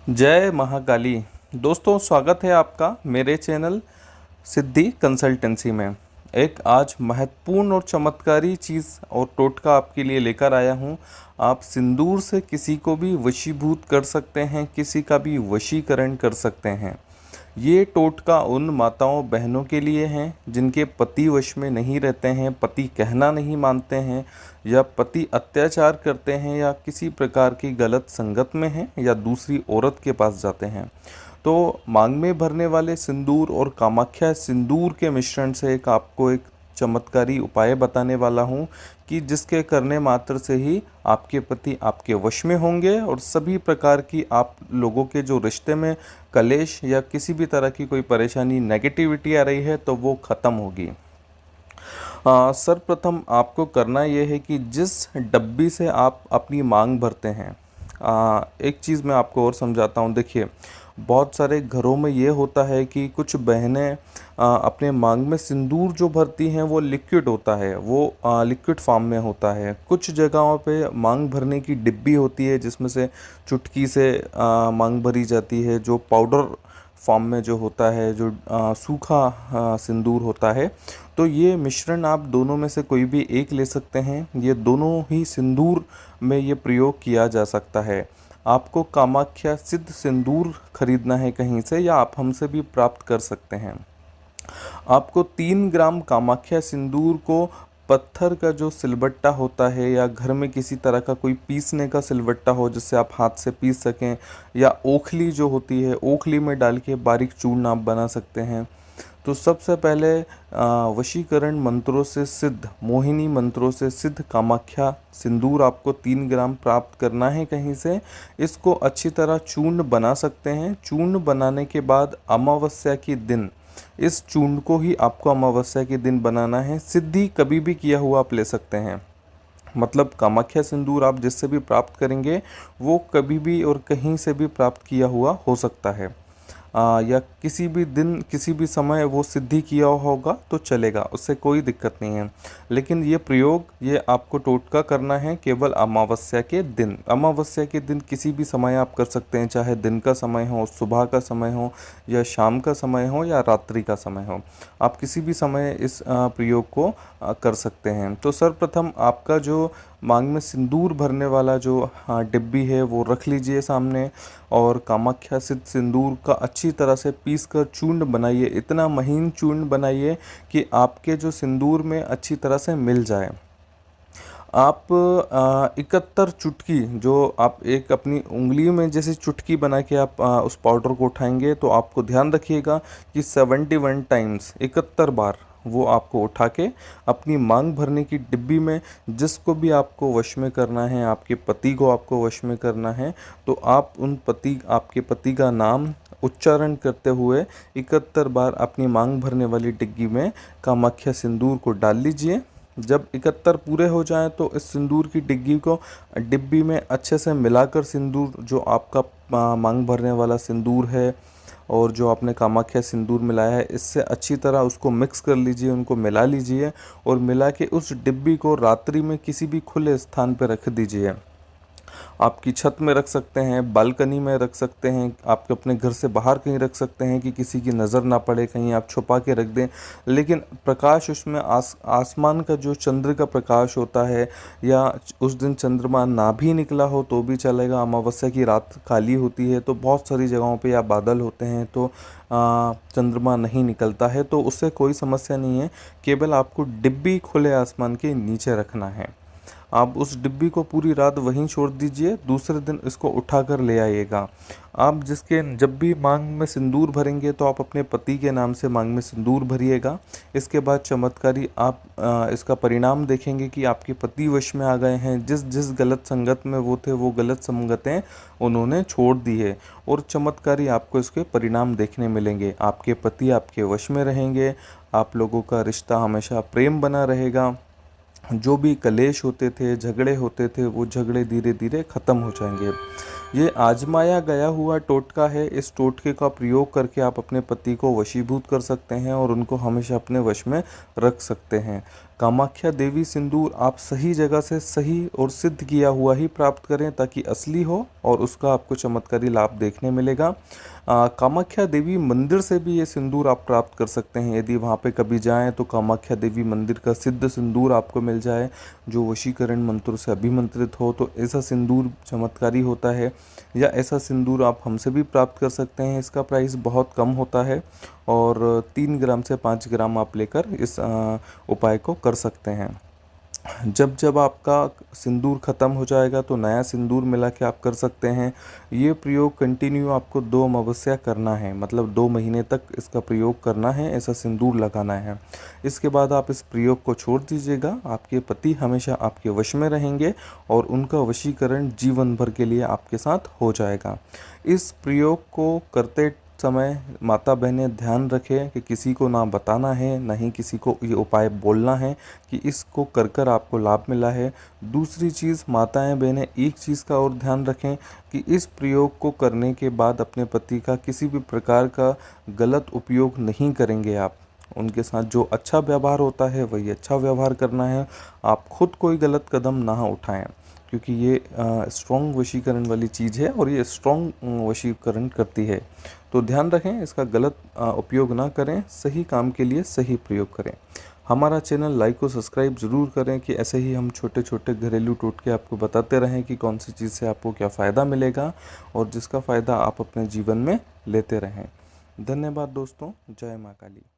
जय महाकाली। दोस्तों, स्वागत है आपका मेरे चैनल सिद्धि कंसल्टेंसी में। एक आज महत्वपूर्ण और चमत्कारी चीज़ और टोटका आपके लिए लेकर आया हूँ। आप सिंदूर से किसी को भी वशीभूत कर सकते हैं, किसी का भी वशीकरण कर सकते हैं। ये टोटका उन माताओं बहनों के लिए हैं जिनके पति वश में नहीं रहते हैं, पति कहना नहीं मानते हैं, या पति अत्याचार करते हैं, या किसी प्रकार की गलत संगत में हैं, या दूसरी औरत के पास जाते हैं। तो मांग में भरने वाले सिंदूर और कामाख्या सिंदूर के मिश्रण से आपको एक चमत्कारी उपाय बताने वाला हूँ कि जिसके करने मात्र से ही आपके पति आपके वश में होंगे और सभी प्रकार की आप लोगों के जो रिश्ते में कलेश या किसी भी तरह की कोई परेशानी नेगेटिविटी आ रही है तो वो ख़त्म होगी। सर्वप्रथम आपको करना ये है कि जिस डब्बी से आप अपनी मांग भरते हैं, एक चीज़ मैं आपको और समझाता हूँ। देखिए, बहुत सारे घरों में ये होता है कि कुछ बहनें अपने मांग में सिंदूर जो भरती हैं वो लिक्विड होता है, वो लिक्विड फॉर्म में होता है। कुछ जगहों पे मांग भरने की डिब्बी होती है जिसमें से चुटकी से मांग भरी जाती है, जो पाउडर फॉर्म में जो होता है, जो सूखा सिंदूर होता है। तो ये मिश्रण आप दोनों में से कोई भी एक ले सकते हैं। ये दोनों ही सिंदूर में ये प्रयोग किया जा सकता है। आपको कामाख्या सिद्ध सिंदूर खरीदना है कहीं से, या आप हमसे भी प्राप्त कर सकते हैं। आपको 3 ग्राम कामाख्या सिंदूर को पत्थर का जो सिलबट्टा होता है, या घर में किसी तरह का कोई पीसने का सिलबट्टा हो जिससे आप हाथ से पीस सकें, या ओखली जो होती है ओखली में डाल के बारीक चूर्ण आप बना सकते हैं। तो सबसे पहले वशीकरण मंत्रों से सिद्ध, मोहिनी मंत्रों से सिद्ध कामाख्या सिंदूर आपको 3 ग्राम प्राप्त करना है कहीं से। इसको अच्छी तरह चूर्ण बना सकते हैं। चूर्ण बनाने के बाद अमावस्या के दिन इस चूर्ण को ही आपको अमावस्या के दिन बनाना है। सिद्धि कभी भी किया हुआ आप ले सकते हैं, मतलब कामाख्या सिंदूर आप जिससे भी प्राप्त करेंगे वो कभी भी और कहीं से भी प्राप्त किया हुआ हो सकता है। या किसी भी दिन किसी भी समय वो सिद्धि किया होगा तो चलेगा, उससे कोई दिक्कत नहीं है। लेकिन ये प्रयोग, ये आपको टोटका करना है केवल अमावस्या के दिन। अमावस्या के दिन किसी भी समय आप कर सकते हैं, चाहे दिन का समय हो, सुबह का समय हो, या शाम का समय हो, या रात्रि का समय हो। आप किसी भी समय इस प्रयोग को कर सकते हैं। तो सर्वप्रथम आपका जो मांग में सिंदूर भरने वाला जो डिब्बी है वो रख लीजिए सामने, और कामाख्या सिद्ध सिंदूर का अच्छी तरह से पीस कर चूर्ण बनाइए। इतना महीन चूर्ण बनाइए कि आपके जो सिंदूर में अच्छी तरह से मिल जाए। आप 71 चुटकी, जो आप एक अपनी उंगली में जैसे चुटकी बना के आप उस पाउडर को उठाएंगे, तो आपको ध्यान रखिएगा कि 71 टाइम्स, 71 बार वो आपको उठा के अपनी मांग भरने की डिब्बी में, जिसको भी आपको वश में करना है, आपके पति को आपको वश में करना है, तो आप आपके पति का नाम उच्चारण करते हुए 71 बार अपनी मांग भरने वाली डिग्गी में कामाख्या सिंदूर को डाल लीजिए। जब 71 पूरे हो जाएं तो इस सिंदूर की डिब्बी में अच्छे से मिलाकर, सिंदूर जो आपका मांग भरने वाला सिंदूर है और जो आपने कामाख्या सिंदूर मिलाया है, इससे अच्छी तरह उसको मिक्स कर लीजिए, उनको मिला लीजिए, और मिला के उस डिब्बी को रात्रि में किसी भी खुले स्थान पर रख दीजिए। आपकी छत में रख सकते हैं, बालकनी में रख सकते हैं, आप अपने घर से बाहर कहीं रख सकते हैं कि किसी की नज़र ना पड़े, कहीं आप छुपा के रख दें। लेकिन प्रकाश उसमें आसमान का जो चंद्र का प्रकाश होता है, या उस दिन चंद्रमा ना भी निकला हो तो भी चलेगा। अमावस्या की रात काली होती है, तो बहुत सारी जगहों पे या बादल होते हैं तो चंद्रमा नहीं निकलता है, तो उससे कोई समस्या नहीं है। केवल आपको डिब्बी खुले आसमान के नीचे रखना है। आप उस डिब्बी को पूरी रात वहीं छोड़ दीजिए, दूसरे दिन इसको उठा कर ले आइएगा। आप जब भी मांग में सिंदूर भरेंगे तो आप अपने पति के नाम से मांग में सिंदूर भरिएगा। इसके बाद चमत्कारी आप इसका परिणाम देखेंगे कि आपके पति वश में आ गए हैं। जिस जिस गलत संगत में वो थे, वो गलत संगतें उन्होंने छोड़ दी है, और चमत्कारी आपको इसके परिणाम देखने मिलेंगे। आपके पति आपके वश में रहेंगे, आप लोगों का रिश्ता हमेशा प्रेम बना रहेगा। जो भी कलेश होते थे, झगड़े होते थे, वो झगड़े धीरे धीरे ख़त्म हो जाएंगे। ये आजमाया गया हुआ टोटका है। इस टोटके का प्रयोग करके आप अपने पति को वशीभूत कर सकते हैं और उनको हमेशा अपने वश में रख सकते हैं। कामाख्या देवी सिंदूर आप सही जगह से सही और सिद्ध किया हुआ ही प्राप्त करें ताकि असली हो और उसका आपको चमत्कारी लाभ देखने मिलेगा। कामाख्या देवी मंदिर से भी ये सिंदूर आप प्राप्त कर सकते हैं। यदि वहाँ पे कभी जाएं तो कामाख्या देवी मंदिर का सिद्ध सिंदूर आपको मिल जाए जो वशीकरण मंत्रों से अभिमंत्रित हो, तो ऐसा सिंदूर चमत्कारी होता है। या ऐसा सिंदूर आप हमसे भी प्राप्त कर सकते हैं। इसका प्राइस बहुत कम होता है और 3 ग्राम से 5 ग्राम आप लेकर इस उपाय को कर सकते हैं। जब जब आपका सिंदूर ख़त्म हो जाएगा तो नया सिंदूर मिला के आप कर सकते हैं। ये प्रयोग कंटिन्यू आपको 2 अमावस्या करना है, मतलब 2 महीने तक इसका प्रयोग करना है, ऐसा सिंदूर लगाना है। इसके बाद आप इस प्रयोग को छोड़ दीजिएगा। आपके पति हमेशा आपके वश में रहेंगे और उनका वशीकरण जीवन भर के लिए आपके साथ हो जाएगा। इस प्रयोग को करते समय माता बहनें ध्यान रखें कि किसी को ना बताना है, ना ही किसी को ये उपाय बोलना है कि इसको कर कर आपको लाभ मिला है। दूसरी चीज़, माताएं बहनें एक चीज़ का और ध्यान रखें कि इस प्रयोग को करने के बाद अपने पति का किसी भी प्रकार का गलत उपयोग नहीं करेंगे आप। उनके साथ जो अच्छा व्यवहार होता है वही अच्छा व्यवहार करना है। आप खुद कोई गलत कदम ना उठाएं क्योंकि ये स्ट्रॉन्ग वशीकरण वाली चीज़ है और ये स्ट्रॉन्ग वशीकरण करती है। तो ध्यान रखें, इसका गलत उपयोग ना करें, सही काम के लिए सही प्रयोग करें। हमारा चैनल लाइक और सब्सक्राइब ज़रूर करें कि ऐसे ही हम छोटे छोटे घरेलू टोटके आपको बताते रहें कि कौन सी चीज़ से आपको क्या फ़ायदा मिलेगा और जिसका फ़ायदा आप अपने जीवन में लेते रहें। धन्यवाद दोस्तों। जय माँ काली।